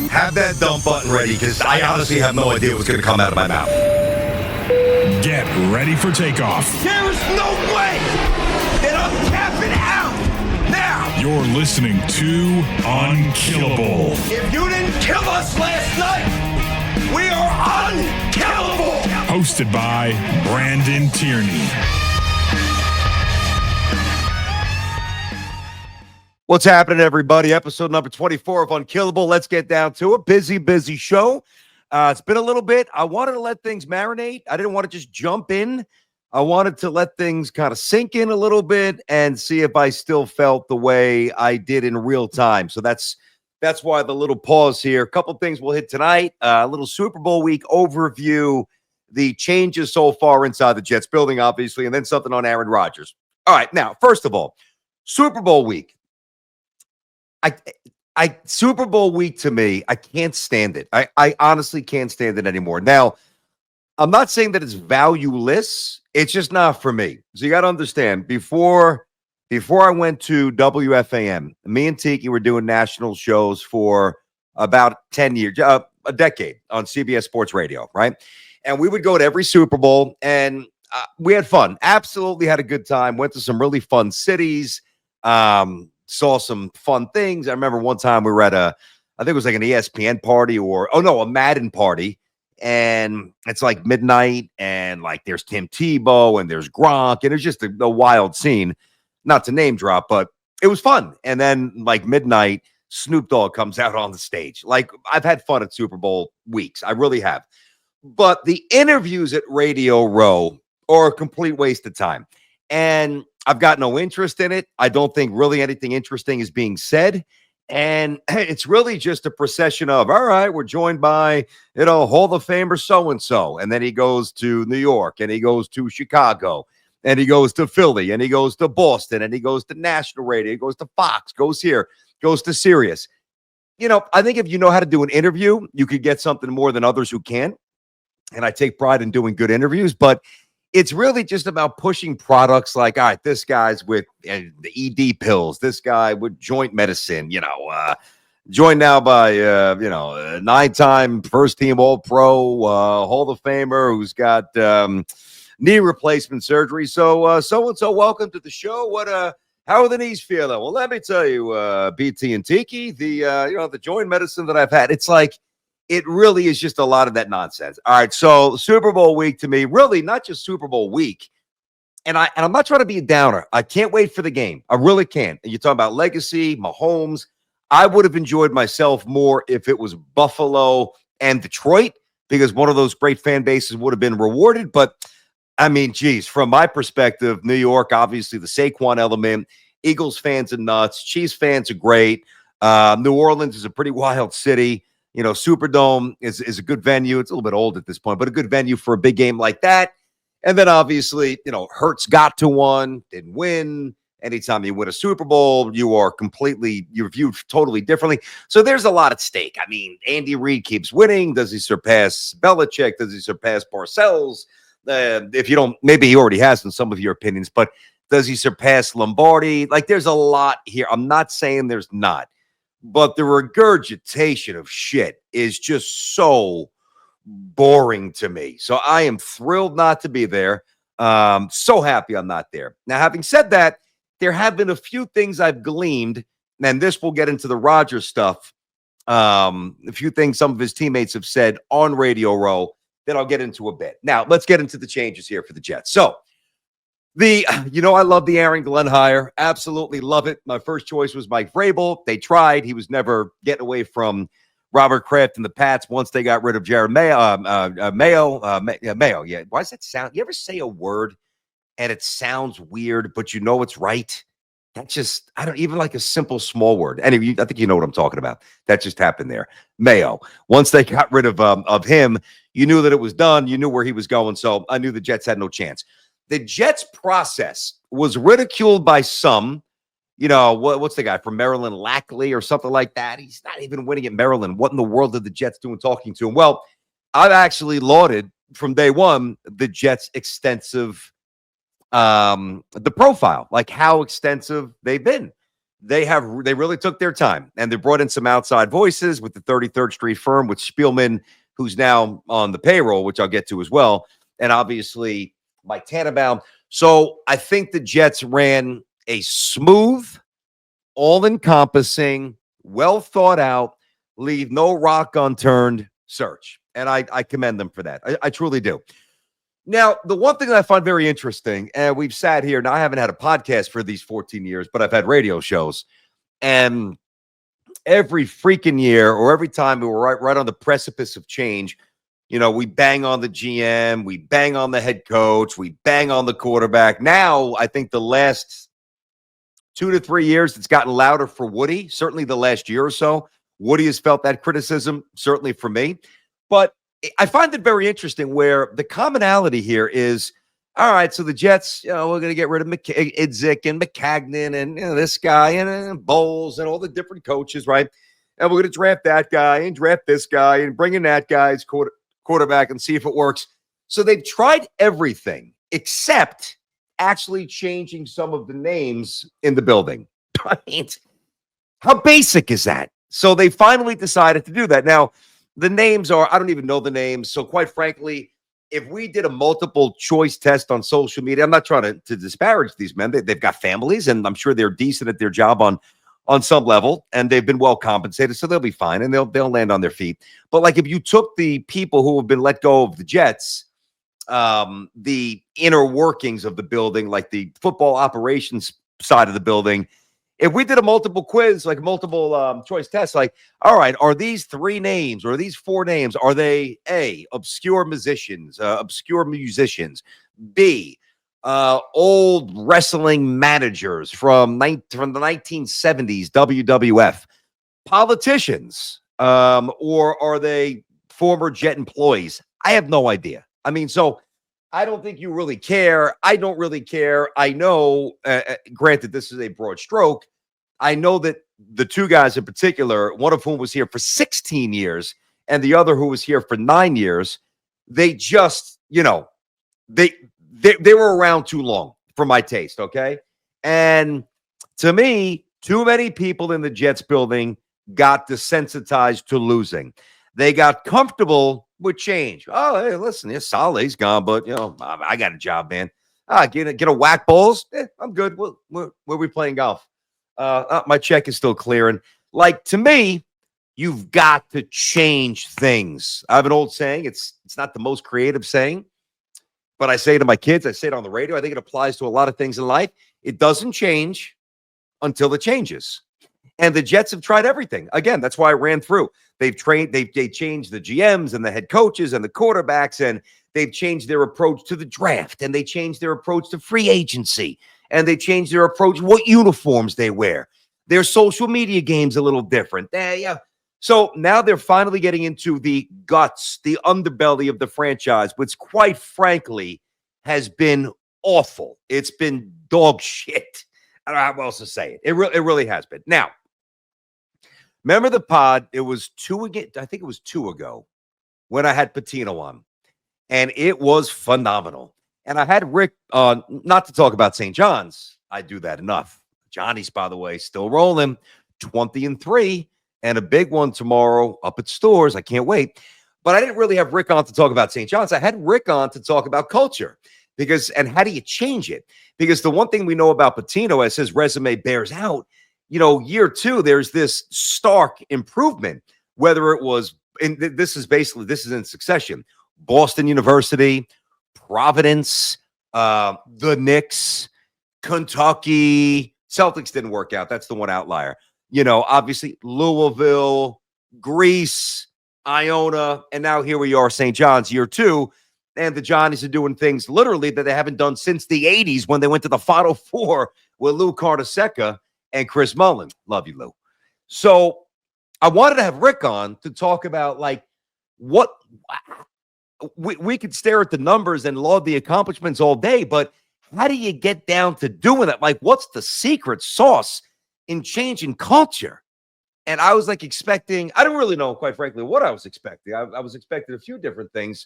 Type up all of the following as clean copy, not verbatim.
Have that dump button ready, because I honestly have no idea what's going to come out of my mouth. Get ready for takeoff. There is no way that I'm tapping out now. You're listening to Unkillable. If you didn't kill us last night, we are unkillable. Hosted by Brandon Tierney. What's happening, everybody? Episode number 24 of Unkillable. Let's get down to it. Busy show. It's been a little bit. I wanted to let things marinate. I didn't want to just jump in. I wanted to let things kind of sink in a little bit and see if I still felt the way I did in real time. So that's why the little pause here. A couple things we'll hit tonight. A little Super Bowl week overview, the changes so far inside the Jets building, obviously, and then something on Aaron Rodgers. All right, now, first of all, Super Bowl week. Super Bowl week, to me, I can't stand it. I honestly can't stand it anymore. Now, I'm not saying that it's valueless. It's just not for me. So you got to understand, before I went to WFAN, me and Tiki were doing national shows for about 10 years, a decade on CBS Sports Radio, right? And we would go to every Super Bowl, and we had fun. Absolutely had a good time. Went to some really fun cities. Saw some fun things. I remember one time we were at I think it was like an ESPN party a Madden party. And it's like midnight and like there's Tim Tebow and there's Gronk. And it's just a wild scene, not to name drop, but it was fun. And then like midnight, Snoop Dogg comes out on the stage. Like, I've had fun at Super Bowl weeks. I really have. But the interviews at Radio Row are a complete waste of time. And I've got no interest in it. I don't think really anything interesting is being said. And it's really just a procession of, all right, we're joined by, Hall of Famer so-and-so. And then he goes to New York, and he goes to Chicago, and he goes to Philly, and he goes to Boston, and he goes to national radio, he goes to Fox, goes here, goes to Sirius. I think if you know how to do an interview, you could get something more than others who can't. And I take pride in doing good interviews, but it's really just about pushing products like, all right, this guy's with the ED pills, this guy with joint medicine, joined now by, a 9-time first-team All-Pro, Hall of Famer who's got knee replacement surgery. So, so-and-so, welcome to the show. How are the knees feeling? Well, let me tell you, BT and Tiki, the joint medicine that I've had, it's like, it really is just a lot of that nonsense. All right, so Super Bowl week to me, really not just Super Bowl week. And I'm not trying to be a downer. I can't wait for the game. I really can't. And you're talking about legacy, Mahomes. I would have enjoyed myself more if it was Buffalo and Detroit, because one of those great fan bases would have been rewarded. But, I mean, geez, from my perspective, New York, obviously the Saquon element, Eagles fans are nuts, Chiefs fans are great. New Orleans is a pretty wild city. Superdome is a good venue. It's a little bit old at this point, but a good venue for a big game like that. And then obviously, Hurts got to one, didn't win. Anytime you win a Super Bowl, you're viewed totally differently. So there's a lot at stake. I mean, Andy Reid keeps winning. Does he surpass Belichick? Does he surpass Parcells? If you don't, maybe he already has in some of your opinions, but does he surpass Lombardi? Like, there's a lot here. I'm not saying there's not. But the regurgitation of shit is just so boring to me. So I am thrilled not to be there. So happy I'm not there. Now, having said that, there have been a few things I've gleaned, and this will get into the Rodgers stuff. A few things some of his teammates have said on Radio Row that I'll get into a bit. Now, let's get into the changes here for the Jets. So, I love the Aaron Glenn hire. Absolutely love it. My first choice was Mike Vrabel. They tried. He was never getting away from Robert Kraft and the Pats once they got rid of Jared Mayo. Mayo. Yeah. Why does that sound? You ever say a word and it sounds weird, but you know it's right? That just, I don't even like a simple small word. Anyway, I think you know what I'm talking about. That just happened there. Mayo. Once they got rid of him, you knew that it was done. You knew where he was going. So I knew the Jets had no chance. The Jets process was ridiculed by some. What's the guy from Maryland, Lackley or something like that? He's not even winning at Maryland. What in the world did the Jets do in talking to him? Well, I've actually lauded from day one the Jets' extensive the profile, like how extensive they've been. They really took their time, and they brought in some outside voices with the 33rd Street firm with Spielman, who's now on the payroll, which I'll get to as well, and obviously Mike Tannenbaum. So I think the Jets ran a smooth, all-encompassing, well thought out, leave no rock unturned search, and I commend them for that. I truly do. Now, the one thing that I find very interesting, and we've sat here, now I haven't had a podcast for these 14 years, but I've had radio shows, and every freaking year or every time we were right on the precipice of change, we bang on the GM, we bang on the head coach, we bang on the quarterback. Now, I think the last 2 to 3 years, it's gotten louder for Woody. Certainly the last year or so, Woody has felt that criticism, certainly for me. But I find it very interesting where the commonality here is, all right, so the Jets, we're going to get rid of Idzik and McCagnon and this guy and Bowles and all the different coaches, right? And we're going to draft that guy and draft this guy and bring in that guy's quarterback and see if it works. So they've tried everything except actually changing some of the names in the building. I mean, how basic is that? So they finally decided to do that. Now, the names are, I don't even know the names. So quite frankly, if we did a multiple choice test on social media, I'm not trying to disparage these men. They've got families, and I'm sure they're decent at their job on some level, and they've been well compensated, so they'll be fine, and they'll land on their feet. But like if you took the people who have been let go of the Jets, the inner workings of the building, like the football operations side of the building, if we did a multiple quiz, like multiple choice tests, like, all right, are these 3 names or these 4 names, are they A, obscure musicians, B, old wrestling managers from the 1970s, WWF, politicians, or are they former Jet employees? I have no idea. I mean, so I don't think you really care. I don't really care. I know, granted, this is a broad stroke. I know that the 2 guys in particular, one of whom was here for 16 years and the other who was here for 9 years, they just, they were around too long for my taste, okay? And to me, too many people in the Jets building got desensitized to losing. They got comfortable with change. Oh, hey, listen, Saleh's gone, but I got a job, man. Get a whack bowls. I'm good. Where we playing golf? My check is still clearing. Like, to me, you've got to change things. I have an old saying. It's not the most creative saying, but I say it to my kids. I say it on the radio. I think it applies to a lot of things in life. It doesn't change until it changes. And the Jets have tried everything. Again, that's why I ran through. They've changed the GMs and the head coaches and the quarterbacks, and they've changed their approach to the draft, and they changed their approach to free agency, and they changed their approach, what uniforms they wear. Their social media game's a little different. So now they're finally getting into the guts, the underbelly of the franchise, which quite frankly has been awful. It's been dog shit. I don't know how else to say it. It really has been. Now, remember the pod? It was 2 again. I think it was 2 ago when I had Patino on, and it was phenomenal. And I had Rick on, not to talk about St. John's. I do that enough. Johnny's, by the way, still rolling 20-3, and a big one tomorrow up at Stores. I can't wait. But I didn't really have Rick on to talk about St. John's. I had Rick on to talk about culture and how do you change it? Because the one thing we know about Patino, as his resume bears out, year 2, there's this stark improvement, whether it was, this is in succession, Boston University, Providence, the Knicks, Kentucky, Celtics didn't work out. That's the one outlier. Obviously Louisville, Greece, Iona, and now here we are, St. John's, year 2. And the Johnnies are doing things literally that they haven't done since the 80s when they went to the Final Four with Lou Carnesecca and Chris Mullin. Love you, Lou. So I wanted to have Rick on to talk about, like, what we could stare at the numbers and laud the accomplishments all day, but how do you get down to doing it? Like, what's the secret sauce in changing culture? And I was like expecting, I don't really know, quite frankly, what I was expecting. I was expecting a few different things,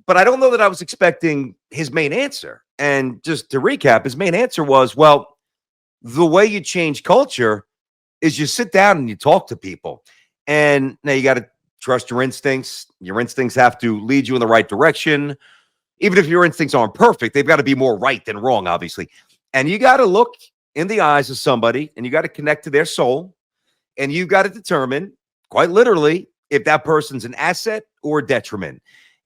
but I don't know that I was expecting his main answer. And just to recap, his main answer was, well, The way you change culture is you sit down and you talk to people. And now you got to trust your instincts. Your instincts have to lead you in the right direction. Even if your instincts aren't perfect, they've got to be more right than wrong, obviously. And you got to look in the eyes of somebody and you got to connect to their soul. And you got to determine, quite literally, if that person's an asset or a detriment.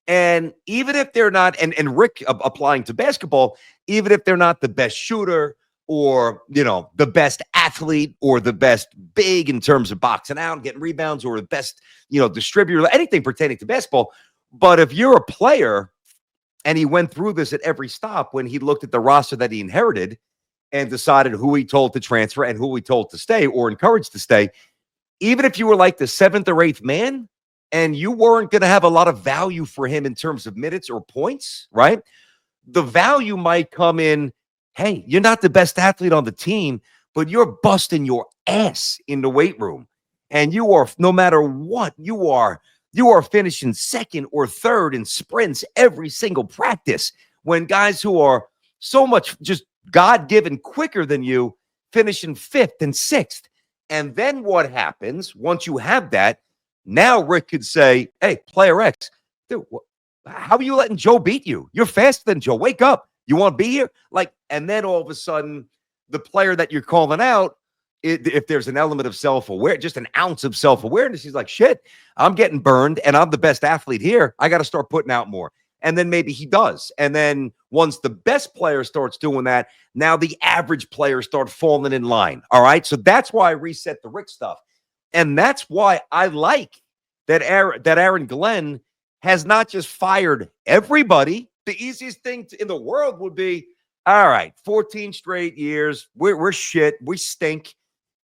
And even if they're not, and Rick applying to basketball, even if they're not the best shooter or, the best athlete or the best big in terms of boxing out and getting rebounds or the best, distributor, anything pertaining to basketball. But if you're a player and he went through this at every stop when he looked at the roster that he inherited and decided who he told to transfer and who he told to stay or encouraged to stay, even if you were like the seventh or eighth man and you weren't going to have a lot of value for him in terms of minutes or points, right? The value might come in, hey, you're not the best athlete on the team, but you're busting your ass in the weight room. And you are, no matter what, you are finishing second or third in sprints every single practice when guys who are so much just God-given quicker than you finishing fifth and sixth. And then what happens once you have that? Now Rick could say, hey, player X, dude, how are you letting Joe beat you? You're faster than Joe. Wake up. You want to be here? And then all of a sudden, the player that you're calling out, if there's an element of self-awareness, just an ounce of self-awareness, he's like, shit, I'm getting burned and I'm the best athlete here. I got to start putting out more. And then maybe he does. And then once the best player starts doing that, now the average players start falling in line. All right. So that's why I reset the Rick stuff. And that's why I like that Aaron Glenn has not just fired everybody. The easiest thing in the world would be, all right, 14 straight years. We're shit. We stink.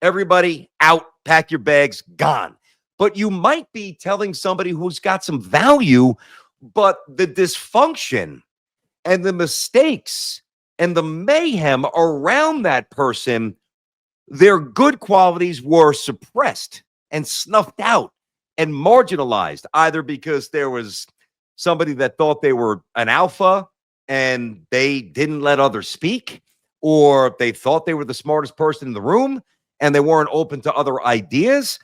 Everybody out. Pack your bags. Gone. But you might be telling somebody who's got some value, but the dysfunction and the mistakes and the mayhem around that person, their good qualities were suppressed and snuffed out and marginalized, either because there was somebody that thought they were an alpha and they didn't let others speak, or they thought they were the smartest person in the room and they weren't open to other ideas.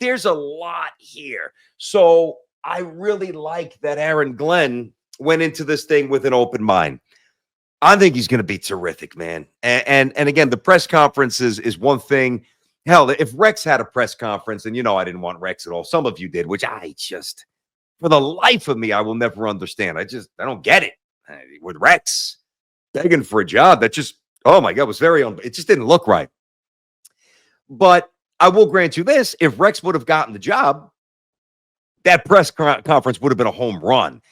There's a lot here. So I really like that Aaron Glenn went into this thing with an open mind. I think he's going to be terrific, man. And again, the press conference is one thing. Hell, if Rex had a press conference, and I didn't want Rex at all. Some of you did, which I just, for the life of me, I will never understand. I don't get it. With Rex begging for a job, that just, oh my God, was it just didn't look right. But I will grant you this, if Rex would have gotten the job, that press conference would have been a home run.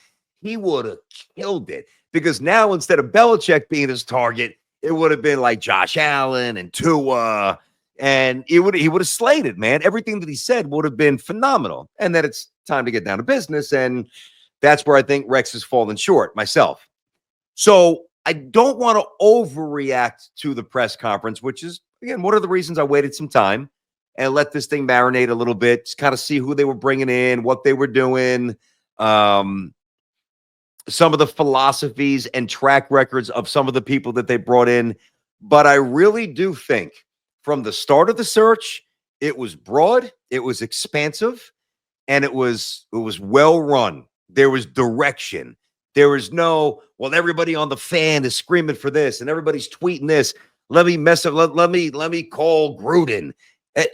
He would have killed it. Because now, instead of Belichick being his target, it would have been like Josh Allen and Tua, and he would have slayed it, man. Everything that he said would have been phenomenal. And then it's time to get down to business, and that's where I think Rex has fallen short myself. So I don't want to overreact to the press conference, which is, again, one of the reasons I waited some time and let this thing marinate a little bit, just kind of see who they were bringing in, what they were doing, some of the philosophies and track records of some of the people that they brought in. But I really do think from the start of the search, it was broad, it was expansive, and it was well run. There was direction. There was no, well, everybody on the fan is screaming for this and everybody's tweeting this. Let me mess up. Let me call Gruden. Did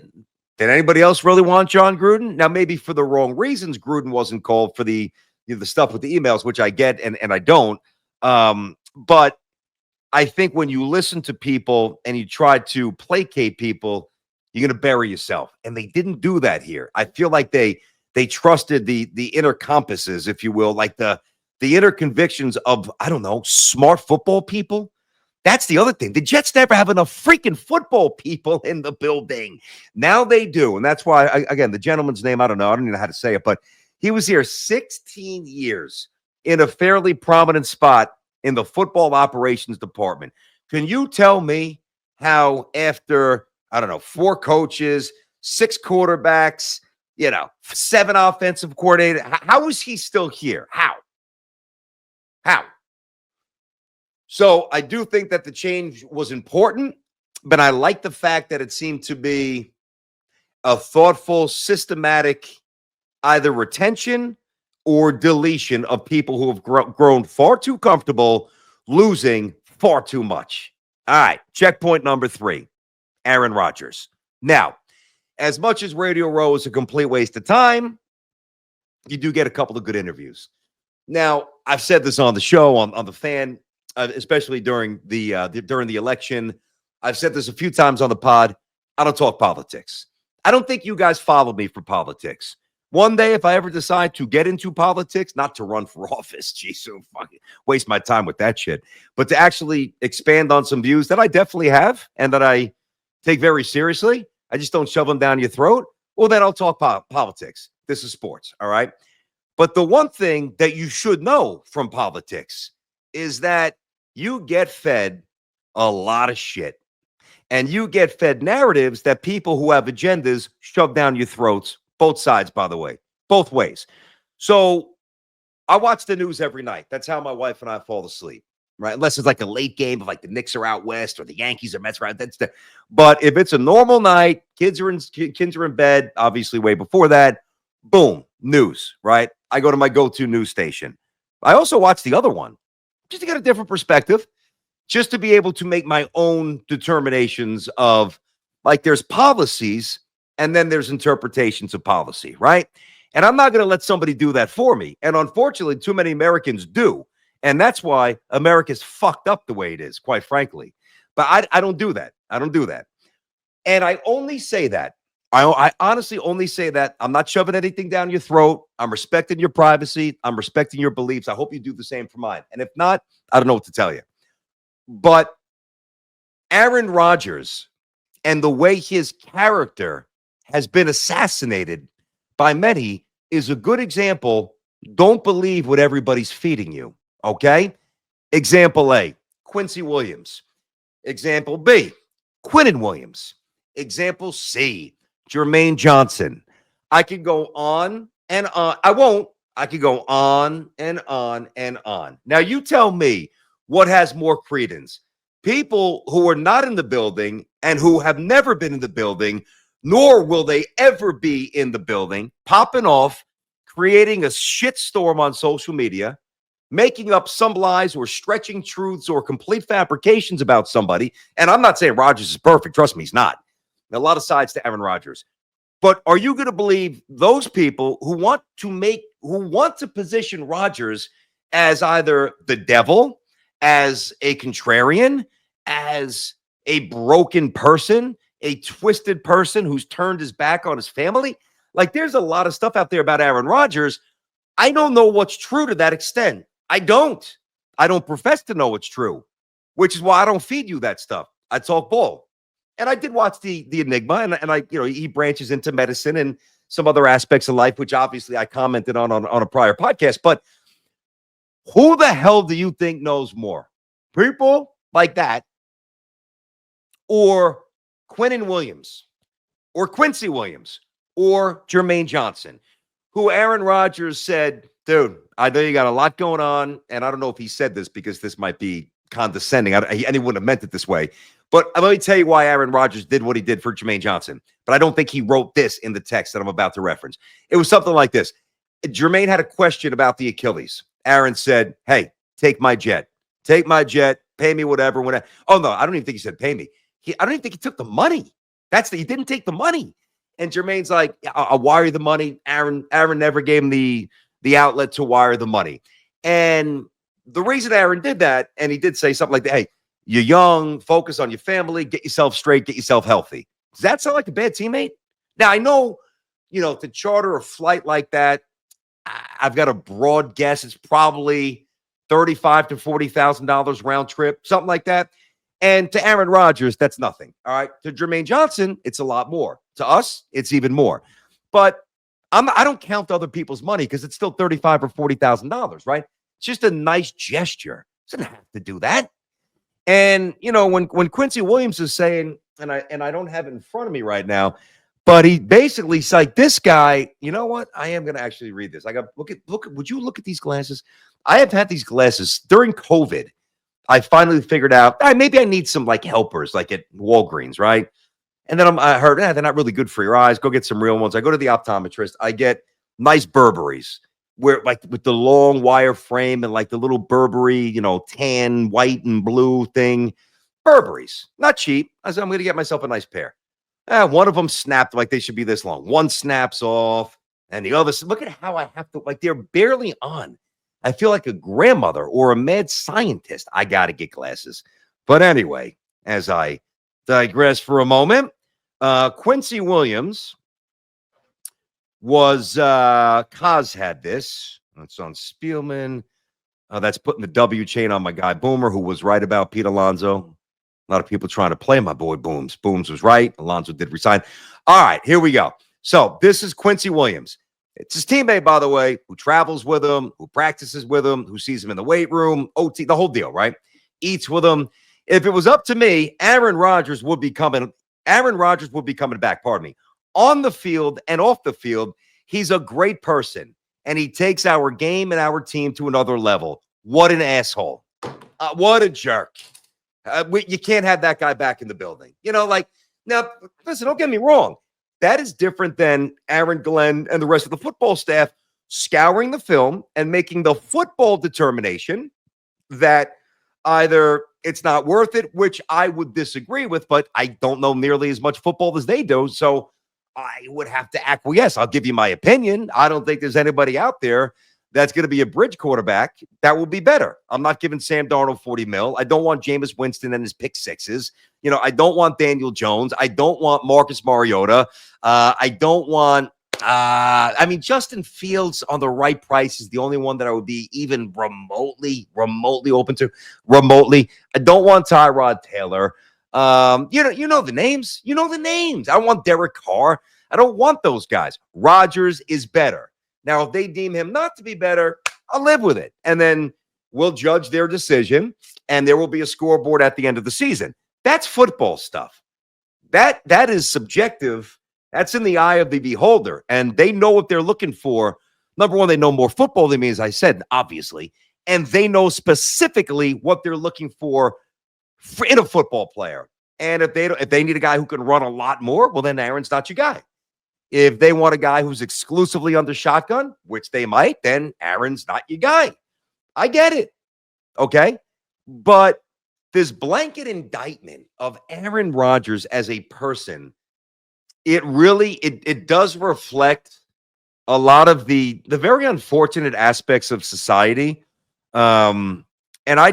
anybody else really want John Gruden? Now, maybe for the wrong reasons, Gruden wasn't called for the stuff with the emails, which I get and I don't. But I think when you listen to people and you try to placate people, you're going to bury yourself. And they didn't do that here. I feel like they trusted the inner compasses, if you will, like the inner convictions of, I don't know, smart football people. That's the other thing. The Jets never have enough freaking football people in the building. Now they do. And that's why, again, the gentleman's name, I don't even know how to say it, but he was here 16 years in a fairly prominent spot in the football operations department. Can you tell me how after, 4 coaches, 6 quarterbacks, 7 offensive coordinators, how is he still here? How? So I do think that the change was important. but I like the fact that it seemed to be a thoughtful, systematic either retention or deletion of people who have grown far too comfortable losing far too much. All right, checkpoint number 3, Aaron Rodgers. Now, as much as Radio Row is a complete waste of time, you do get a couple of good interviews. Now, I've said this on the show, on the fan, especially during the election. I've said this a few times on the pod. I don't talk politics. I don't think you guys follow me for politics. One day, if I ever decide to get into politics, not to run for office, geez, so fucking waste my time with that shit, but to actually expand on some views that I definitely have and that I take very seriously, I just don't shove them down your throat, well, then I'll talk politics. This is sports, all right? But the one thing that you should know from politics is that you get fed a lot of shit. And you get fed narratives that people who have agendas shove down your throats, both sides, by the way, both ways. So I watch the news every night. That's how my wife and I fall asleep, right? Unless it's like a late game of like the Knicks are out west or the Yankees or Mets are out. But if it's a normal night, kids are in bed, obviously way before that, boom, news, right? I go to my go-to news station. I also watch the other one just to get a different perspective, just to be able to make my own determinations of, like, there's policies and then there's interpretations of policy, right? And I'm not going to let somebody do that for me. And unfortunately, too many Americans do. And that's why America's fucked up the way it is, quite frankly. But I don't do that. I don't do that. And I only say that. I honestly only say that. I'm not shoving anything down your throat. I'm respecting your privacy. I'm respecting your beliefs. I hope you do the same for mine. And if not, I don't know what to tell you. But Aaron Rodgers and the way his character has been assassinated by many is a good example. Don't believe what everybody's feeding you, okay? Example A, Quincy Williams. Example B, Quinnen Williams. Example C, Jermaine Johnson. I could go on and on. I won't. I could go on and on and on. Now, you tell me what has more credence. People who are not in the building and who have never been in the building, nor will they ever be in the building, popping off, creating a shitstorm on social media, making up some lies or stretching truths or complete fabrications about somebody. And I'm not saying Rodgers is perfect. Trust me, he's not. A lot of sides to Aaron Rodgers. But are you going to believe those people who want to position Rodgers as either the devil, as a contrarian, as a broken person, a twisted person who's turned his back on his family? Like, there's a lot of stuff out there about Aaron Rodgers. I don't know what's true to that extent. I don't profess to know what's true, which is why I don't feed you that stuff. I talk ball. And I did watch the Enigma, and I, he branches into medicine and some other aspects of life, which obviously I commented on a prior podcast. But who the hell do you think knows more? People like that, or Quinnen Williams, or Quincy Williams, or Jermaine Johnson, who Aaron Rodgers said, dude, I know you got a lot going on, and I don't know if he said this because this might be condescending. And he wouldn't have meant it this way. But let me tell you why Aaron Rodgers did what he did for Jermaine Johnson. But I don't think he wrote this in the text that I'm about to reference. It was something like this. Jermaine had a question about the Achilles. Aaron said, hey, take my jet. Take my jet. Pay me whatever. Oh, no, I don't even think he said pay me. I don't even think he took the money. He didn't take the money. And Jermaine's like, I'll wire the money. Aaron never gave him the outlet to wire the money. And the reason Aaron did that, and he did say something like that, hey, you're young, focus on your family, get yourself straight, get yourself healthy. Does that sound like a bad teammate? Now, I know, to charter a flight like that, I've got a broad guess. It's probably $35,000 to $40,000 round trip, something like that. And to Aaron Rodgers, that's nothing. All right. To Jermaine Johnson, it's a lot more. To us, it's even more. But I don't count other people's money because it's still $35,000 or $40,000, right? It's just a nice gesture. Doesn't have to do that. And when Quincy Williams is saying, and I don't have it in front of me right now, but he basically's like, this guy, you know what? I am going to actually read this. I got look at. Would you look at these glasses? I have had these glasses during COVID. I finally figured out maybe I need some like helpers, like at Walgreens, right? And then I heard they're not really good for your eyes. Go get some real ones. I go to the optometrist. I get nice Burberrys, where like with the long wire frame and like the little Burberry, tan, white, and blue thing. Burberry's not cheap. I said I'm going to get myself a nice pair. One of them snapped like they should be this long. One snaps off, and the other. Look at how I have to, like, they're barely on. I feel like a grandmother or a mad scientist. I got to get glasses. But anyway, as I digress for a moment, Quincy Williams was, Kaz had this. It's on Spielman. That's putting the W chain on my guy Boomer, who was right about Pete Alonso. A lot of people trying to play my boy Booms. Booms was right. Alonso did resign. All right, here we go. So this is Quincy Williams. It's his teammate, by the way, who travels with him, who practices with him, who sees him in the weight room, OT, the whole deal, right? Eats with him. If it was up to me, Aaron Rodgers would be coming back, pardon me. On the field and off the field, he's a great person, and he takes our game and our team to another level. What an asshole. What a jerk. You can't have that guy back in the building. Now, listen, don't get me wrong. That is different than Aaron Glenn and the rest of the football staff scouring the film and making the football determination that either it's not worth it, which I would disagree with, but I don't know nearly as much football as they do, so I would have to acquiesce. I'll give you my opinion. I don't think there's anybody out there that's going to be a bridge quarterback that will be better. I'm not giving Sam Darnold 40 mil. I don't want Jameis Winston and his pick sixes. I don't want Daniel Jones. I don't want Marcus Mariota. I don't want, Justin Fields on the right price is the only one that I would be even remotely open to. Remotely. I don't want Tyrod Taylor. You know the names. You know the names. I want Derek Carr. I don't want those guys. Rodgers is better. Now, if they deem him not to be better, I'll live with it. And then we'll judge their decision, and there will be a scoreboard at the end of the season. That's football stuff. That is subjective. That's in the eye of the beholder, and they know what they're looking for. Number one, they know more football than me, as I said, obviously, and they know specifically what they're looking for in a football player. And if they need a guy who can run a lot more, well, then Aaron's not your guy. If they want a guy who's exclusively under shotgun, which they might, then Aaron's not your guy. I get it. Okay. But this blanket indictment of Aaron Rodgers as a person, it really, it does reflect a lot of the very unfortunate aspects of society. And I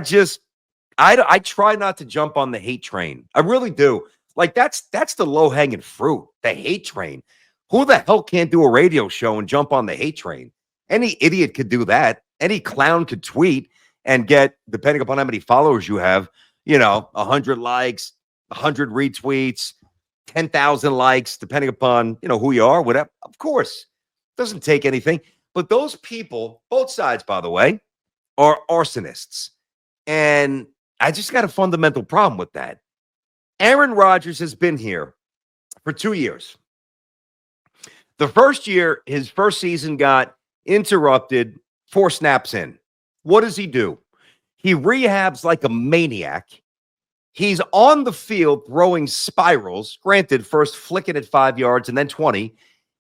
try not to jump on the hate train. I really do. Like that's the low hanging fruit, the hate train. Who the hell can't do a radio show and jump on the hate train? Any idiot could do that. Any clown could tweet and get, depending upon how many followers you have, 100 likes, 100 retweets, 10,000 likes, depending upon, who you are, whatever. Of course, doesn't take anything. But those people, both sides, by the way, are arsonists. And I just got a fundamental problem with that. Aaron Rodgers has been here for 2 years. The first year, his first season got interrupted 4 snaps in. What does he do? He rehabs like a maniac. He's on the field throwing spirals. Granted, first flicking at 5 yards and then 20.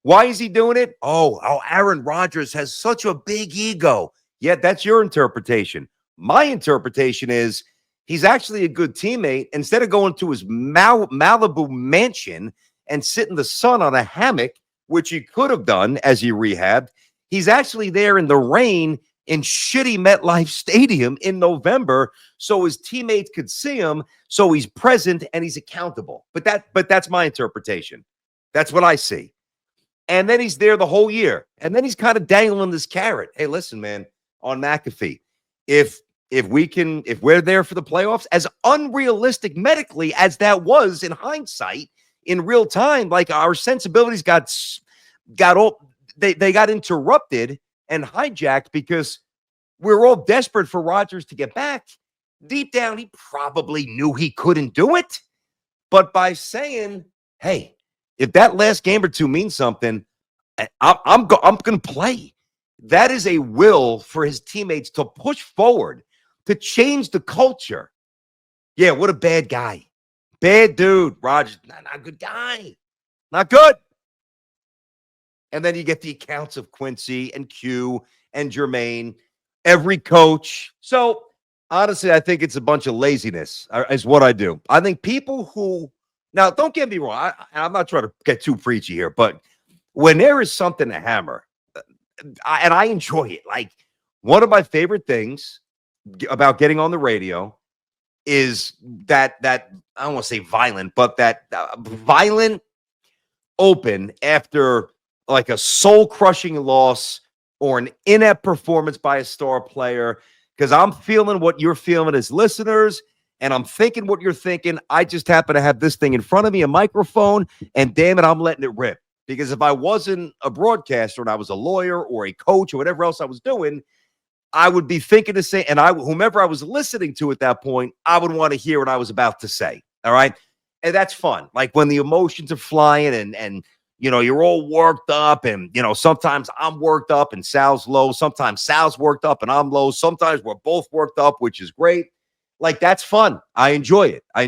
Why is he doing it? Oh, Aaron Rodgers has such a big ego. Yeah, that's your interpretation. My interpretation is he's actually a good teammate. Instead of going to his Malibu mansion and sit in the sun on a hammock, which he could have done as he rehabbed, he's actually there in the rain in shitty MetLife Stadium in November so his teammates could see him, so he's present and he's accountable. But that's my interpretation. That's what I see. And then he's there the whole year. And then he's kind of dangling this carrot. Hey, listen, man, on McAfee, if we're there for the playoffs, as unrealistic medically as that was in hindsight, in real time, like our sensibilities got interrupted and hijacked because we're all desperate for Rodgers to get back. Deep down, he probably knew he couldn't do it. But by saying, hey, if that last game or two means something, I'm going to play. That is a will for his teammates to push forward, to change the culture. Yeah, what a bad guy. Bad dude. Rodgers, not a good guy. Not good. And then you get the accounts of Quincy and Q and Jermaine, every coach. So honestly, I think it's a bunch of laziness is what I do. I think people who, now don't get me wrong, I'm not trying to get too preachy here, but when there is something to hammer, and I enjoy it, like one of my favorite things about getting on the radio is that I don't want to say violent, but that violent open after like a soul-crushing loss or an inept performance by a star player, because I'm feeling what you're feeling as listeners, and I'm thinking what you're thinking. I just happen to have this thing in front of me, a microphone, and damn it, I'm letting it rip. Because if I wasn't a broadcaster and I was a lawyer or a coach or whatever else I was doing, I would be thinking the same, and whomever I was listening to at that point, I would want to hear what I was about to say. All right. And that's fun. Like when the emotions are flying and you're all worked up, and sometimes I'm worked up and Sal's low. Sometimes Sal's worked up and I'm low. Sometimes we're both worked up, which is great. Like that's fun. I enjoy it. I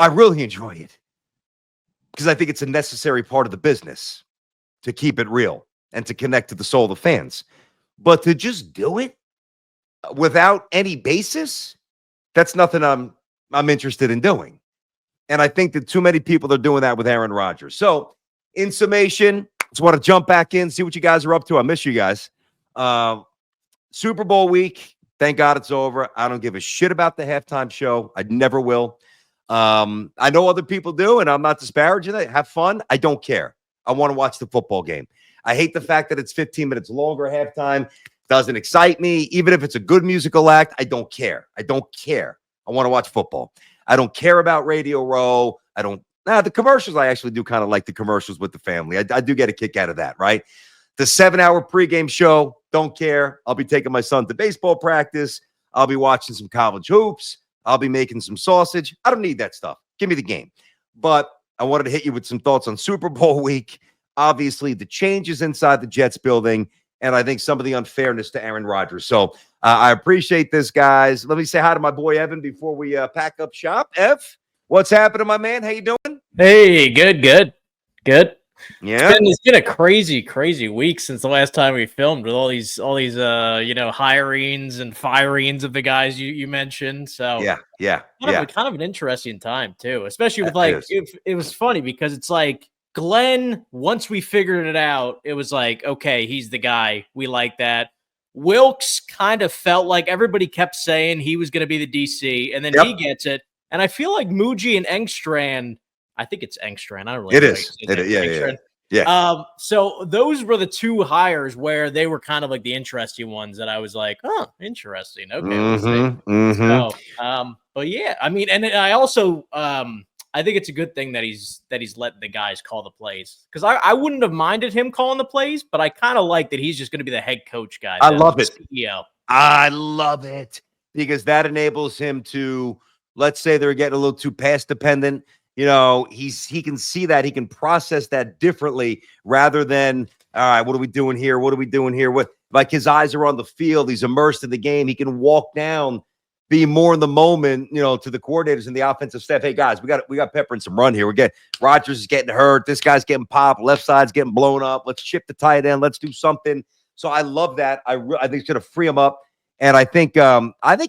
really enjoy it because I think it's a necessary part of the business to keep it real and to connect to the soul of the fans. But to just do it without any basis, that's nothing I'm interested in doing. And I think that too many people are doing that with Aaron Rodgers. So, in summation, just want to jump back in, see what you guys are up to. I miss you guys. Super Bowl week. Thank God it's over. I don't give a shit about the halftime show. I never will. I know other people do, and I'm not disparaging it. Have fun. I don't care. I want to watch the football game. I hate the fact that it's 15 minutes longer halftime. Doesn't excite me. Even if it's a good musical act, I don't care. I want to watch football. I don't care about Radio Row. The commercials, I actually do kind of like the commercials with the family. I do get a kick out of that, right? The 7-hour pregame show, don't care. I'll be taking my son to baseball practice. I'll be watching some college hoops. I'll be making some sausage. I don't need that stuff. Give me the game. But I wanted to hit you with some thoughts on Super Bowl week. Obviously, the changes inside the Jets building, and I think some of the unfairness to Aaron Rodgers. So I appreciate this, guys. Let me say hi to my boy Evan before we pack up shop. Ev, what's happening, my man? How you doing? Hey, good. Yeah, It's been a crazy week since the last time we filmed with all these hirings and firings of the guys you mentioned. So yeah. Kind of an interesting time too, especially with it was funny because it's like Glenn, once we figured it out, it was like, okay, he's the guy. We like that. Wilkes kind of felt like everybody kept saying he was going to be the DC, and then he gets it. And I feel like Muji and Engstrand, I think it's Engstrand. I don't really know. It is. Yeah. So those were the two hires where they were kind of like the interesting ones that I was like, oh, interesting. Okay. So, but yeah, I mean, and I also, I think it's a good thing that he's letting the guys call the plays, because I wouldn't have minded him calling the plays, but I kind of like that he's just going to be the head coach guy. I love it. CEO. I love it because that enables him to, let's say they're getting a little too pass dependent. He can see that, he can process that differently rather than, all right, what are we doing here? Like his eyes are on the field. He's immersed in the game. He can walk down, be more in the moment, to the coordinators and the offensive staff. Hey guys, we got pepper and some run here. Rodgers is getting hurt. This guy's getting popped. Left side's getting blown up. Let's chip the tight end. Let's do something. So I love that. I think it's going to free him up. And I think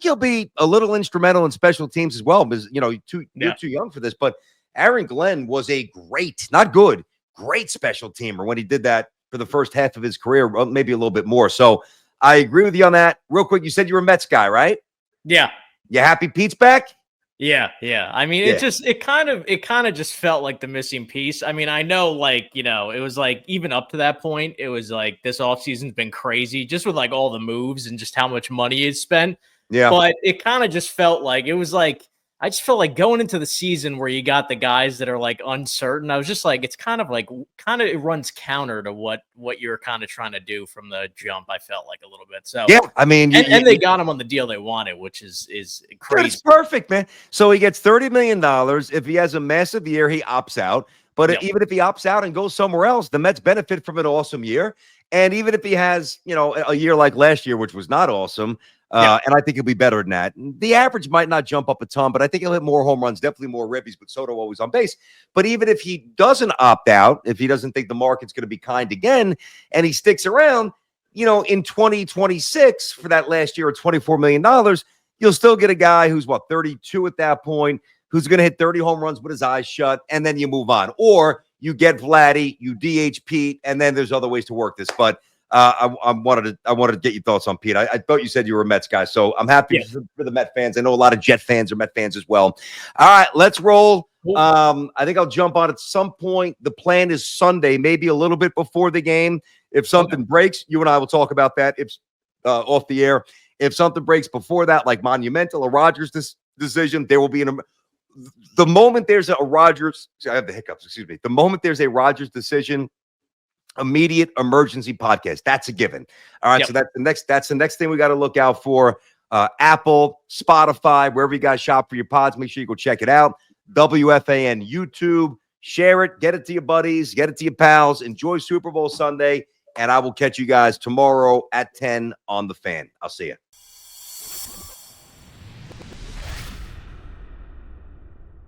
he'll be a little instrumental in special teams as well, because you're too young for this. But Aaron Glenn was a great, not good, great special teamer when he did that for the first half of his career, maybe a little bit more. So I agree with you on that. Real quick, you said you were a Mets guy, right? Yeah. You happy Pete's back? Yeah. I mean, it kind of just felt like the missing piece. I mean, I know, it was like, even up to that point, it was like this offseason's been crazy just with like all the moves and just how much money is spent. Yeah. But it kind of just felt like, it was like, I just felt like going into the season where you got the guys that are like uncertain. I was just like, it's it runs counter to what you're kind of trying to do from the jump. I felt like a little bit. So yeah, I mean, and they got him on the deal they wanted, which is crazy. It's perfect, man. So he gets $30 million. If he has a massive year, he opts out. But even if he opts out and goes somewhere else, the Mets benefit from an awesome year. And even if he has, a year like last year, which was not awesome, And I think he'll be better than that. The average might not jump up a ton, but I think he'll hit more home runs, definitely more ribbies, but Soto always on base. But even if he doesn't opt out, if he doesn't think the market's going to be kind again, and he sticks around, in 2026 for that last year of $24 million, you'll still get a guy who's 32 at that point, who's going to hit 30 home runs with his eyes shut, and then you move on. Or you get Vladdy, you DH Pete, and then there's other ways to work this. But I wanted to get your thoughts on Pete. I thought you said you were a Mets guy, so I'm happy for the Met fans. I know a lot of Jet fans are Met fans as well. All right, let's roll. I think I'll jump on at some point. The plan is Sunday, maybe a little bit before the game. If something breaks, you and I will talk about that if off the air. If something breaks before that, like monumental or Rodgers decision, there will be the moment there's a Rodgers. I have the hiccups. Excuse me. The moment there's a Rodgers decision, immediate emergency podcast. That's a given. All right. Yep. So that's the next thing we got to look out for. Apple, Spotify, wherever you guys shop for your pods, make sure you go check it out. WFAN YouTube, share it, get it to your buddies, get it to your pals. Enjoy Super Bowl Sunday, and I will catch you guys tomorrow at 10 on the Fan. I'll see you.